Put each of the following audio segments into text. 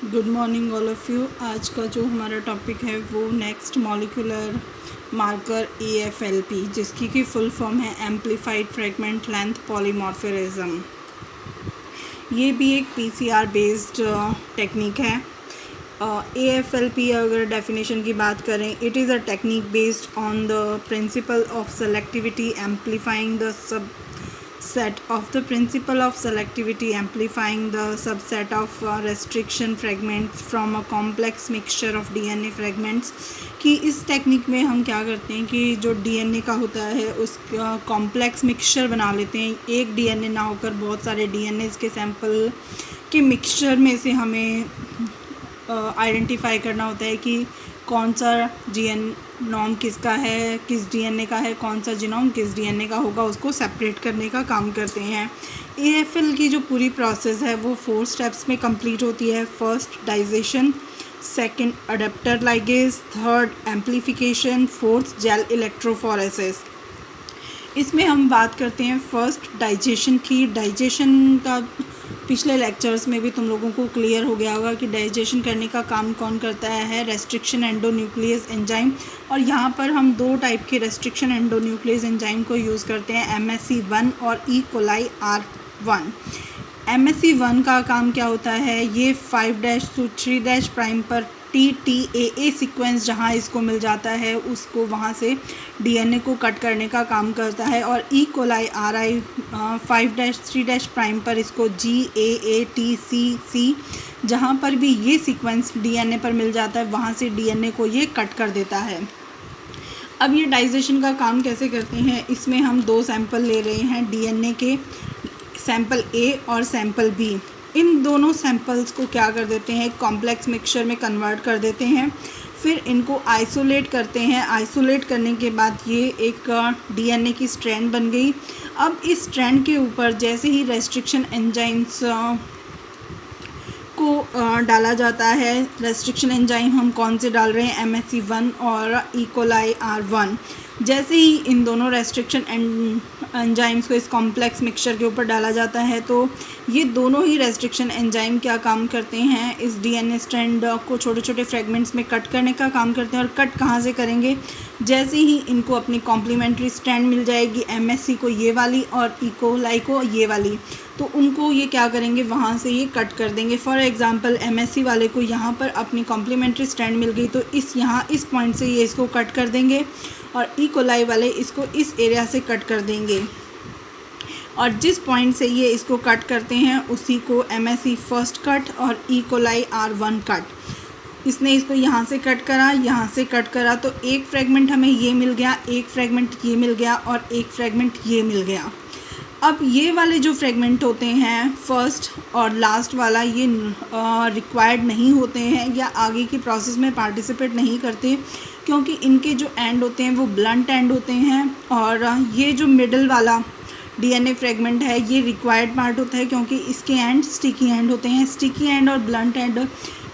Good morning all of you. आज का जो हमारा टॉपिक है वो नेक्स्ट मॉलिक्यूलर मार्कर AFLP, जिसकी की फुल फॉर्म है एम्प्लीफाइड फ्रेगमेंट लेंथ पॉलीमॉर्फिज्म। ये भी एक PCR बेस्ड टेक्निक है। AFLP अगर डेफिनेशन की बात करें, it is a technique based on the principle of selectivity एम्प्लीफाइंग the subset of the principle of selectivity amplifying the subset of restriction fragments from a complex mixture of DNA fragments। कि इस technique में हम क्या करते हैं कि जो DNA का होता है उसका कॉम्प्लेक्स मिक्सचर बना लेते हैं। एक DNA ना होकर बहुत सारे DNAs के सैंपल के मिक्सचर में से हमें आइडेंटिफाई करना होता है कि कौन सा जीनोम किसका है, किस DNA का है, कौन सा जीनोम किस DNA का होगा, उसको सेपरेट करने का काम करते हैं। AFL की जो पूरी प्रोसेस है वो 4 स्टेप्स में कंप्लीट होती है। First digestion, second adapter ligase, third amplification, fourth gel electrophoresis. इसमें हम बात करते हैं फर्स्ट डाइजेशन की। डाइजेशन का पिछले लेक्चर्स में भी तुम लोगों को क्लियर हो गया होगा कि डाइजेशन करने का काम कौन करता है, रेस्ट्रिक्शन एंडोन्यूक्लियस एंजाइम। और यहाँ पर हम 2 टाइप के रेस्ट्रिक्शन एंडोन्यूक्लियस एंजाइम को यूज़ करते हैं, MSC1 और E. coli R1। MSC1 का काम क्या होता है, ये 5' to 3' प्राइम पर TTAA सीक्वेंस जहाँ इसको मिल जाता है उसको वहाँ से DNA को कट करने का काम करता है। और E. coli RI 5' 3' प्राइम पर इसको GAATCC जहाँ पर भी ये सीक्वेंस DNA पर मिल जाता है वहाँ से DNA को ये कट कर देता है। अब ये डाइजेशन का काम कैसे करते हैं, इसमें हम 2 सैंपल ले रहे हैं DNA के, सैंपल A और सैंपल B। इन दोनों सैंपल्स को क्या कर देते हैं, कॉम्प्लेक्स मिक्सचर में कन्वर्ट कर देते हैं, फिर इनको आइसोलेट करते हैं। आइसोलेट करने के बाद ये एक DNA की स्ट्रैंड बन गई। अब इस स्ट्रैंड के ऊपर जैसे ही रेस्ट्रिक्शन एंजाइम्स को डाला जाता है, रेस्ट्रिक्शन एंजाइम हम कौन से डाल रहे हैं, MSC1 और E. coli R1। जैसे ही इन दोनों रेस्ट्रिक्शन एंजाइम्स को इस कॉम्प्लेक्स मिक्सचर के ऊपर डाला जाता है तो ये दोनों ही रेस्ट्रिक्शन एंजाइम क्या काम करते हैं, इस DNA स्ट्रैंड को छोटे छोटे फ्रेगमेंट्स में कट करने का काम करते हैं। और कट कहाँ से करेंगे, जैसे ही इनको अपनी कॉम्प्लीमेंट्री स्ट्रैंड मिल जाएगी, MSC को ये वाली और E. coli को ये वाली, तो उनको ये क्या करेंगे, वहाँ से ये कट कर देंगे। फॉर एग्जांपल MSC वाले को यहाँ पर अपनी कॉम्प्लीमेंट्री स्ट्रैंड मिल गई तो इस पॉइंट से ये इसको कट कर देंगे और E. coli वाले इसको इस एरिया से कट कर देंगे। और जिस पॉइंट से ये इसको कट करते हैं उसी को MSC फर्स्ट कट और E. coli R1 cut. इसने इसको यहाँ से कट करा, यहाँ से कट करा, तो एक फ्रेगमेंट हमें ये मिल गया, एक फ्रेगमेंट ये मिल गया और एक फ्रेगमेंट ये मिल गया। अब ये वाले जो फ्रेगमेंट होते हैं फर्स्ट और लास्ट वाला, ये रिक्वायर्ड नहीं होते हैं या आगे की प्रोसेस में पार्टिसिपेट नहीं करते, क्योंकि इनके जो एंड होते हैं वो ब्लंट एंड होते हैं। और ये जो मिडल वाला DNA फ्रेगमेंट है ये रिक्वायर्ड पार्ट होता है, क्योंकि इसके एंड स्टिकी एंड होते हैं। स्टिकी एंड और ब्लंट एंड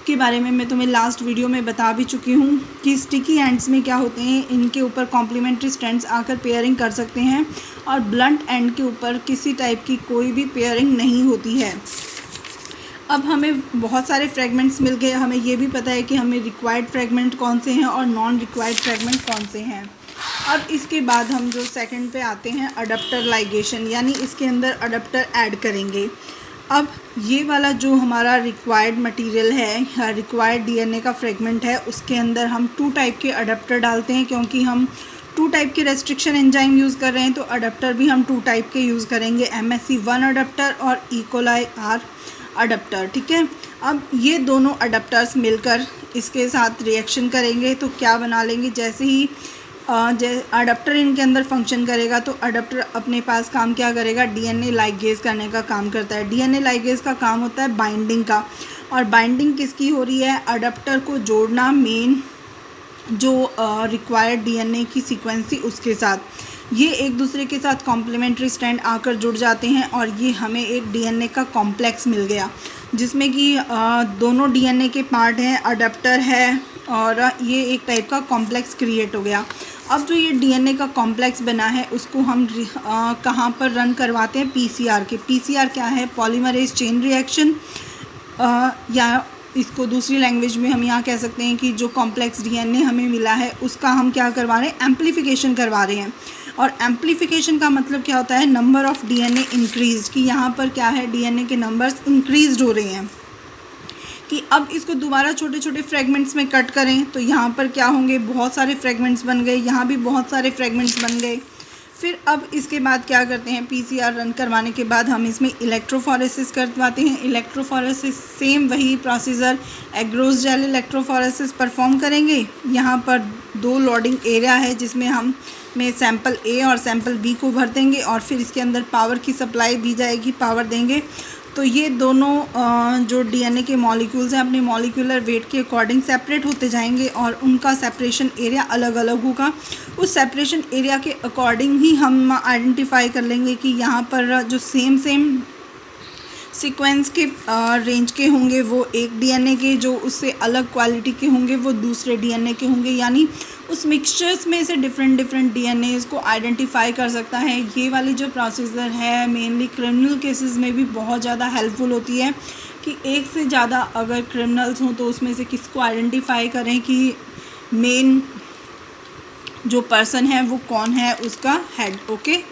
के बारे में मैं तुम्हें लास्ट वीडियो में बता भी चुकी हूँ कि स्टिकी एंड्स में क्या होते हैं, इनके ऊपर कॉम्प्लीमेंट्री स्ट्रैंड्स आकर पेयरिंग कर सकते हैं और ब्लंट एंड के ऊपर किसी टाइप की कोई भी पेयरिंग नहीं होती है। अब हमें बहुत सारे फ्रेगमेंट्स मिल गए, हमें ये भी पता है कि हमें रिक्वायर्ड फ्रेगमेंट कौन से हैं और नॉन रिक्वायर्ड फ्रेगमेंट कौन से हैं। अब इसके बाद हम जो सेकंड पे आते हैं अडेप्टर लाइगेशन, यानी इसके अंदर अडेप्टर ऐड करेंगे। अब ये वाला जो हमारा रिक्वायर्ड मटेरियल है, रिक्वायर्ड DNA का फ्रेगमेंट है, उसके अंदर हम 2 टाइप के अडेप्टर डालते हैं, क्योंकि हम 2 टाइप के रेस्ट्रिक्शन एंजाइम यूज़ कर रहे हैं तो अडेप्टर भी हम 2 टाइप के यूज़ करेंगे, MSC1 अडेप्टर और E. coli R adapter. ठीक है, अब ये दोनों अडेप्टर्स मिलकर इसके साथ रिएक्शन करेंगे तो क्या बना लेंगे, जैसे ही अडेप्टर इनके अंदर फंक्शन करेगा तो अडेप्टर अपने पास काम क्या करेगा, DNA लाइगेज करने का काम करता है। DNA लाइगेज का काम होता है बाइंडिंग का, और बाइंडिंग किसकी हो रही है, अडेप्टर को जोड़ना मेन जो रिक्वायर्ड DNA की सीक्वेंस थी उसके साथ। ये एक दूसरे के साथ कॉम्प्लीमेंट्री स्ट्रैंड आकर जुड़ जाते हैं और ये हमें एक DNA का कॉम्प्लेक्स मिल गया, जिसमें कि दोनों DNA के पार्ट हैं, अडेप्टर है और ये एक टाइप का कॉम्प्लेक्स क्रिएट हो गया। अब जो ये DNA का कॉम्प्लेक्स बना है उसको हम कहाँ पर रन करवाते हैं, PCR के। PCR क्या है, पॉलीमरेज चेन रिएक्शन या इसको दूसरी लैंग्वेज में हम यहाँ कह सकते हैं कि जो कॉम्प्लेक्स डीएनए हमें मिला है उसका हम क्या करवा रहे हैं, एम्प्लीफिकेशन करवा रहे हैं। और एम्प्लीफिकेशन का मतलब क्या होता है, नंबर ऑफ़ डीएनए इंक्रीज, कि यहाँ पर क्या है, डीएनए के नंबर्स इंक्रीज हो रहे हैं। कि अब इसको दोबारा छोटे छोटे फ्रेगमेंट्स में कट करें तो यहाँ पर क्या होंगे, बहुत सारे फ्रेगमेंट्स बन गए, यहाँ भी बहुत सारे फ्रेगमेंट्स बन गए। फिर अब इसके बाद क्या करते हैं, पीसीआर रन करवाने के बाद हम इसमें इलेक्ट्रोफोरेसिस करवाते हैं। इलेक्ट्रोफोरेसिस सेम वही procedure agarose gel electrophoresis perform करेंगे। यहाँ पर 2 लोडिंग एरिया है जिसमें हम सैंपल ए और सैंपल बी को भर देंगे और फिर इसके अंदर पावर की सप्लाई दी जाएगी, पावर देंगे। तो ये दोनों जो डीएनए के मॉलिक्यूल्स हैं अपने मॉलिक्यूलर वेट के अकॉर्डिंग सेपरेट होते जाएंगे और उनका सेपरेशन एरिया अलग अलग होगा। उस सेपरेशन एरिया के अकॉर्डिंग ही हम आइडेंटिफाई कर लेंगे कि यहाँ पर जो सेम सीक्वेंस के रेंज के होंगे वो एक डीएनए के, जो उससे अलग क्वालिटी के होंगे वो दूसरे डीएनए के होंगे। यानी उस मिक्सचर्स में से डिफरेंट डीएनएज़ को आइडेंटिफाई कर सकता है। ये वाली जो प्रोसीजर है मेनली क्रिमिनल केसेस में भी बहुत ज़्यादा हेल्पफुल होती है कि एक से ज़्यादा अगर क्रिमिनल्स हों तो उसमें से किसको आइडेंटिफाई करें कि मेन जो पर्सन है वो कौन है, उसका हेड। ओके।